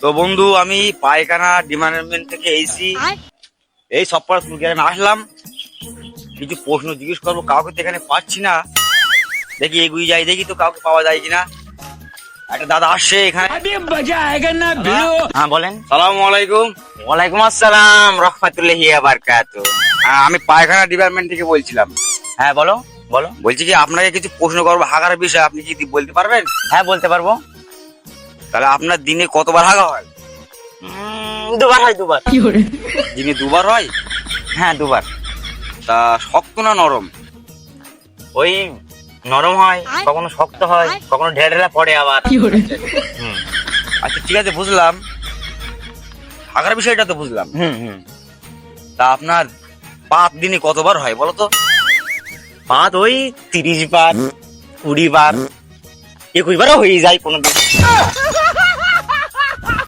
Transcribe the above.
তো বন্ধু আমি পায়খানা ডিপার্টমেন্ট থেকে এসেছি। এই সপ্তাহ আমি আসলাম, কিছু প্রশ্ন জিজ্ঞেস করবো, কাউকে তো এখানে পাচ্ছি না। দেখি এগিয়ে যাই, দেখি তো কাউকে পাওয়া যায় কিনা। একটা দাদা আসছে এখানে। হ্যাঁ বলেন। সালাম আলাইকুম। ওয়ালাইকুম আসসালাম রহমাতুল্লাহি ওয়া বারাকাতুহু। আমি পায়খানা ডিপার্টমেন্ট থেকে বলছিলাম। হ্যাঁ বলো বলো। বলছি কি আপনাকে কিছু প্রশ্ন করবো হাগার বিষয়ে, আপনি কি বলতে পারবেন? হ্যাঁ বলতে পারবো। তাহলে আপনার দিনে কতবার হাগা হয়? দুবার হয়, দুবার। দিনে দুবার হয়? হ্যাঁ দুবার। তা শক্ত না নরম? ওই নরম হয়, কখনো শক্ত হয়, কখনো ঢেলা পড়ে আবার। হুম আচ্ছা ঠিক আছে, বুঝলাম। হাগার বিষয়টা তো বুঝলাম। হুম হুম। তা আপনার পাঁচ দিনে কতবার হয় বলো তো? পাঁচ ওই 30 বার, 20 বার, 21 বারও হয়ে যায় কোনো দিন।